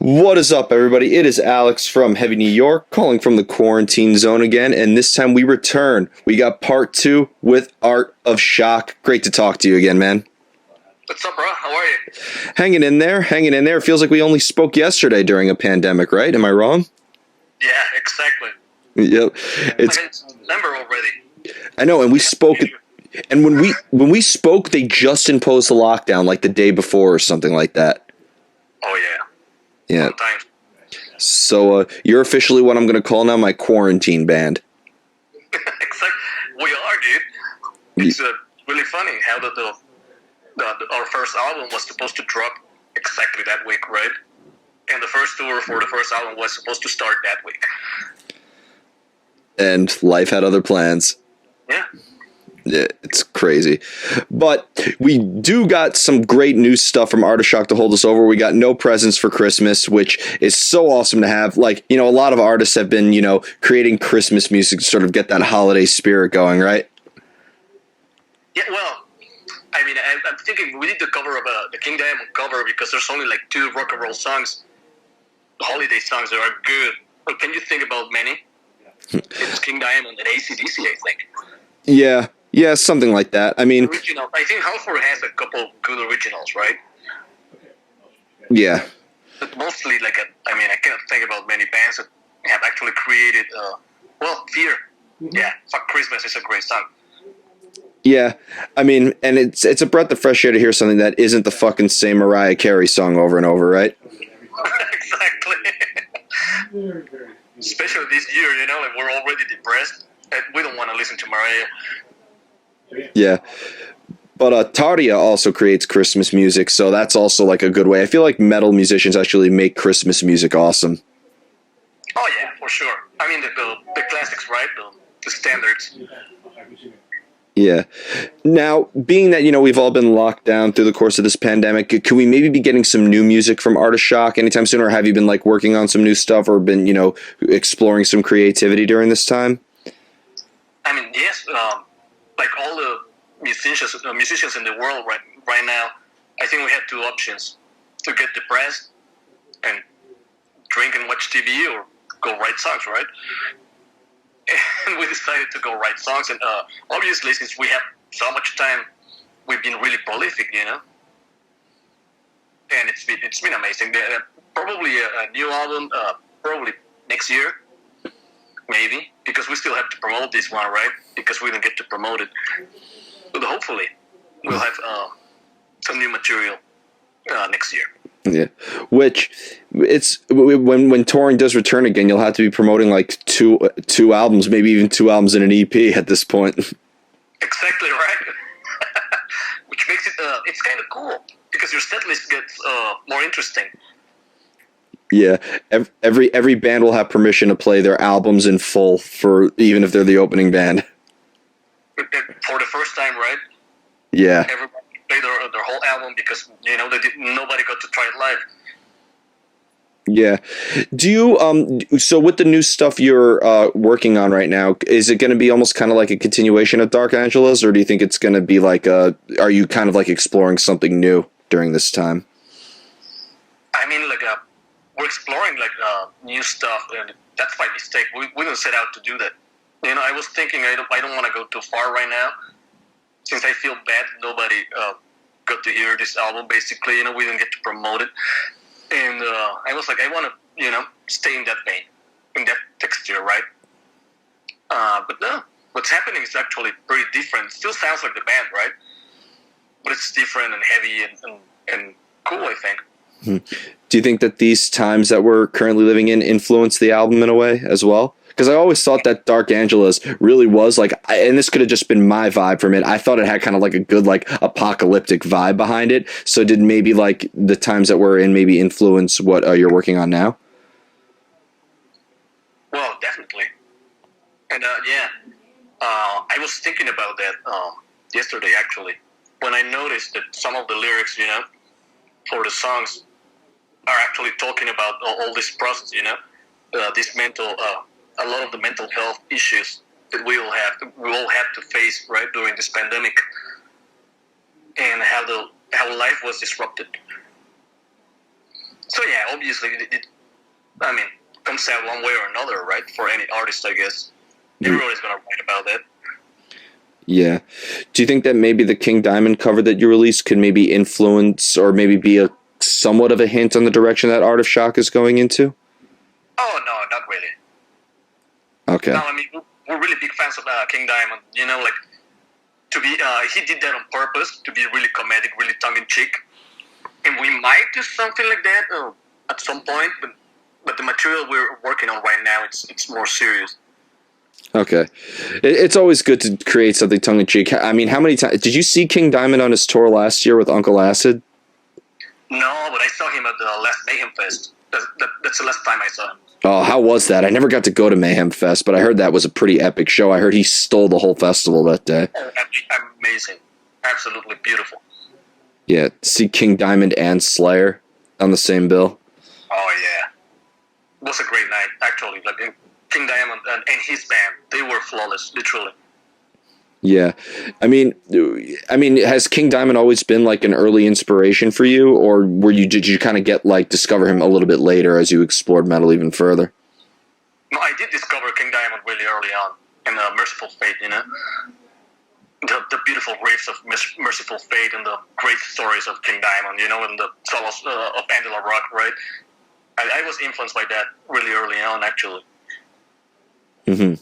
What is up, everybody? It is Alex from Heavy New York, calling from the quarantine zone again, and this time we return. We got part 2 with Art of Shock. Great to talk to you again, man. What's up, bro? How are you? Hanging in there. It feels like we only spoke yesterday during a pandemic, right? Am I wrong? Yeah, exactly. Yep. It's December already. I know, and we spoke, and when we spoke, they just imposed the lockdown like the day before or something like that. Oh, yeah. Yeah. Sometimes. So you're officially what I'm going to call now my quarantine band. Exactly. We are, dude. It's really funny how our first album was supposed to drop exactly that week, right? And the first tour for the first album was supposed to start that week. And life had other plans. Yeah. Yeah, it's crazy. But we do got some great new stuff from Artofshock to hold us over. We got No Presents for Christmas, which is so awesome to have. Like, a lot of artists have been, creating Christmas music to sort of get that holiday spirit going, right? Yeah, well, I mean, I'm thinking we need the cover of the King Diamond cover because there's only like 2 rock and roll songs, holiday songs that are good. But can you think about many? It's King Diamond and AC/DC, I think. Yeah, something like that. I mean, original. I think Halford has a couple good originals, right? Yeah. But mostly, I cannot think about many bands that have actually created. Fear. Yeah, Fuck Christmas is a great song. Yeah, I mean, and it's a breath of fresh air to hear something that isn't the fucking same Mariah Carey song over and over, right? Exactly. Especially this year, like we're already depressed. And we don't want to listen to Mariah. Yeah. But Tardia also creates Christmas music, so that's also like a good way. I feel like metal musicians actually make Christmas music awesome. Oh, yeah, for sure. I mean, the classics, right? The standards. Yeah. Now, being that, we've all been locked down through the course of this pandemic, could we maybe be getting some new music from Artofshock anytime soon, or have you been like working on some new stuff or been, exploring some creativity during this time? I mean, yes, like all the musicians in the world right now, I think we had 2 options: to get depressed and drink and watch TV, or go write songs, right? And we decided to go write songs, and obviously, since we have so much time, we've been really prolific, and it's been amazing. Probably a new album, probably next year. Maybe, because we still have to promote this one, right? Because we didn't get to promote it. But hopefully, we'll have some new material next year. Yeah, which it's when touring does return again, you'll have to be promoting like two albums, maybe even 2 albums and an EP at this point. Exactly right. Which makes it it's kind of cool because your set list gets more interesting. Yeah, every band will have permission to play their albums in full for even if they're the opening band. For the first time, right? Yeah. Everybody played their whole album because nobody got to try it live. Yeah. Do you so with the new stuff you're working on right now, is it going to be almost kind of like a continuation of Dark Angelas, or do you think it's going to be like are you kind of like exploring something new during this time? I mean, we're exploring new stuff, and that's by mistake. We didn't set out to do that. I was thinking I don't want to go too far right now, since I feel bad nobody got to hear this album. Basically, we didn't get to promote it, and I was like, I want to stay in that vein, in that texture, right? But no, what's happening is actually pretty different. It still sounds like the band, right? But it's different and heavy and cool, I think. Do you think that these times that we're currently living in influence the album in a way as well? Because I always thought that Dark Angelas really was and this could have just been my vibe from it. I thought it had kind of like a good apocalyptic vibe behind it. So did maybe the times that we're in maybe influence what you're working on now? Well, definitely. And I was thinking about that yesterday actually, when I noticed that some of the lyrics, for the songs are actually talking about all this process, this mental, a lot of the mental health issues that we all have to face right during this pandemic, and how life was disrupted. So yeah, obviously, I mean, comes out one way or another, right? For any artist, I guess everybody's gonna write about it. Yeah. Do you think that maybe the King Diamond cover that you released could maybe influence or maybe be a somewhat of a hint on the direction that Art of Shock is going into? Oh no, not really. Okay. No, I mean we're really big fans of King Diamond. You know, like to be, he did that on purpose to be really comedic, really tongue in cheek, and we might do something like that at some point. But the material we're working on right now, it's more serious. Okay. It's always good to create something tongue in cheek. I mean, how many times did you see King Diamond on his tour last year with Uncle Acid? No, but I saw him at the last Mayhem Fest. That's the last time I saw him. Oh, how was that? I never got to go to Mayhem Fest, but I heard that was a pretty epic show. I heard he stole the whole festival that day. Oh, amazing. Absolutely beautiful. Yeah, see King Diamond and Slayer on the same bill. Oh, yeah. It was a great night, actually. Like King Diamond and his band, they were flawless, literally. Yeah. I mean, has King Diamond always been like an early inspiration for you, or did you kind of get like discover him a little bit later as you explored metal even further? No, I did discover King Diamond really early on in Merciful Fate, you know? The beautiful riffs of Merciful Fate and the great stories of King Diamond, you know, and the solos of Angela Rock, right? I was influenced by that really early on, actually. Mm-hmm.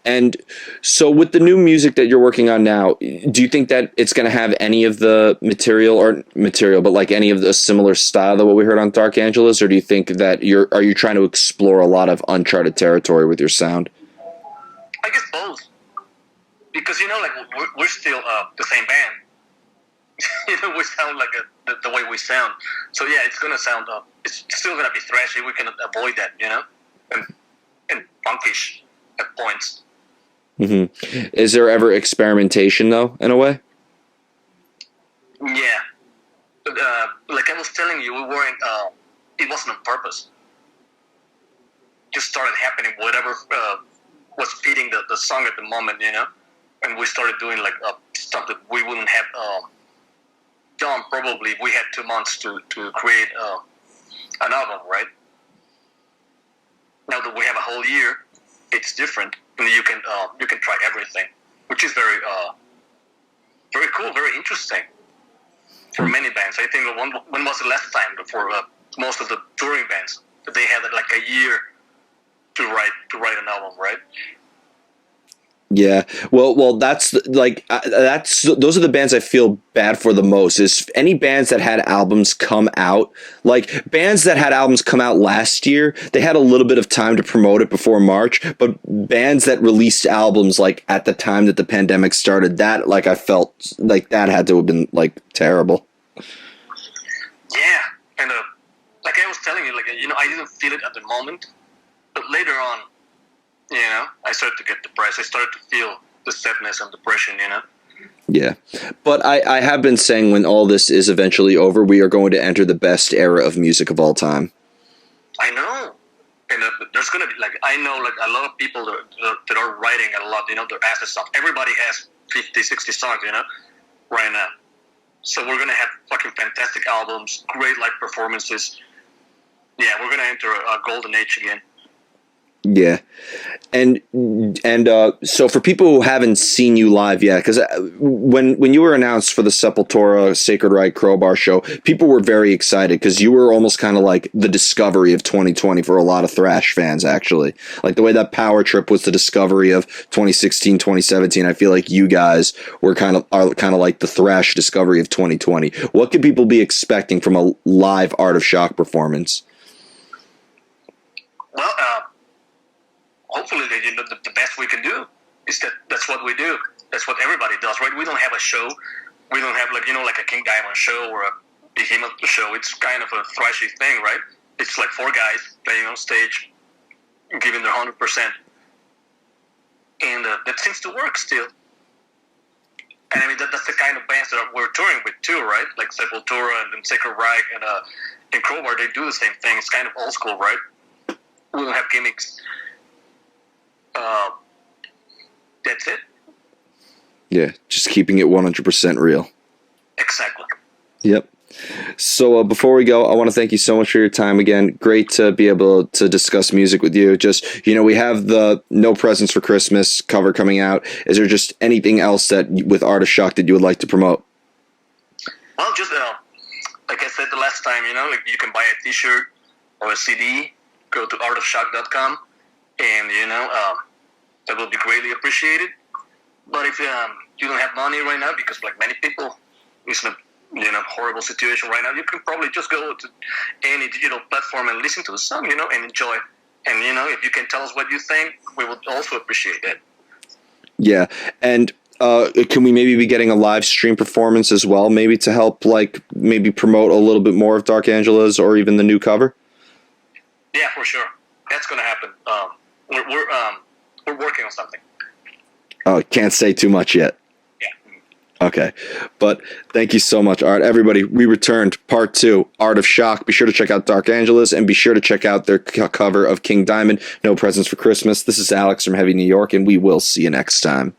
And so with the new music that you're working on now, do you think that it's going to have any of the material, but like any of the similar style to what we heard on Dark Angelus? Or do you think that are you trying to explore a lot of uncharted territory with your sound? I guess both. Because, you know, like we're still the same band. You know, we sound like the way we sound. So yeah, it's going to sound, it's still going to be thrashy. We can avoid that, you know, and punkish at points. Mm-hmm. Is there ever experimentation though, in a way? Yeah, but, like I was telling you, we weren't. It wasn't on purpose. Just started happening. Whatever was feeding the song at the moment, you know, and we started doing like stuff that we wouldn't have done probably if we had 2 months to create an album, right? Now that we have a whole year, it's different. And you can try everything, which is very cool, very interesting for many bands. I think when was the last time for most of the touring bands that they had like a year to write an album, right? Yeah, well, those are the bands I feel bad for the most. Is any bands that had albums come out, like bands that had albums come out last year, they had a little bit of time to promote it before March. But bands that released albums like at the time that the pandemic started, that like I felt like that had to have been like terrible. Yeah, and like I was telling you, like you know, I didn't feel it at the moment, but later on. You know, I started to get depressed. I started to feel the sadness and depression, you know? Yeah. But I have been saying when all this is eventually over, we are going to enter the best era of music of all time. I know. And there's going to be, like, I know, like, a lot of people that are writing a lot, you know, their asses off. Everybody has 50, 60 songs, you know, right now. So we're going to have fucking fantastic albums, great live performances. Yeah, we're going to enter a golden age again. Yeah. And so for people who haven't seen you live yet, because when you were announced for the Sepultura Sacred Right Crowbar show, people were very excited because you were almost kind of like the discovery of 2020 for a lot of thrash fans, actually. Like the way that Power Trip was the discovery of 2016, 2017, I feel like you guys are kind of like the thrash discovery of 2020. What could people be expecting from a live Art of Shock performance? Well, hopefully, you know, the best we can do is that's what we do. That's what everybody does, right? We don't have a show. We don't have like, you know, like a King Diamond show or a Behemoth show. It's kind of a thrashy thing, right? It's like 4 guys playing on stage, giving their 100%, and that seems to work still. And I mean, that's the kind of bands that we're touring with too, right? Like Sepultura and Sacred Reich and Crowbar, they do the same thing. It's kind of old school, right? We don't have gimmicks. That's it. Yeah, just keeping it 100% real. Exactly. Yep. So before we go, I want to thank you so much for your time again. Great to be able to discuss music with you. Just, we have the No Presents for Christmas cover coming out. Is there just anything else that with Artofshock that you would like to promote? Well, just like I said the last time, like you can buy a T-shirt or a CD. Go to artofshock.com, and that will be greatly appreciated. But if you don't have money right now, because like many people, it's in a horrible situation right now, you can probably just go to any digital platform and listen to the song, and enjoy. And if you can tell us what you think, we would also appreciate that. Yeah, and can we maybe be getting a live stream performance as well, maybe to help maybe promote a little bit more of Dark Angela's or even the new cover? Yeah, for sure. That's gonna happen. We're working on something. Oh, can't say too much yet. Yeah. Okay, but thank you so much, Art. Everybody, we returned part 2, Art of Shock. Be sure to check out Dark Angela's and be sure to check out their cover of King Diamond, No Presents for Christmas. This is Alex from Heavy New York, and we will see you next time.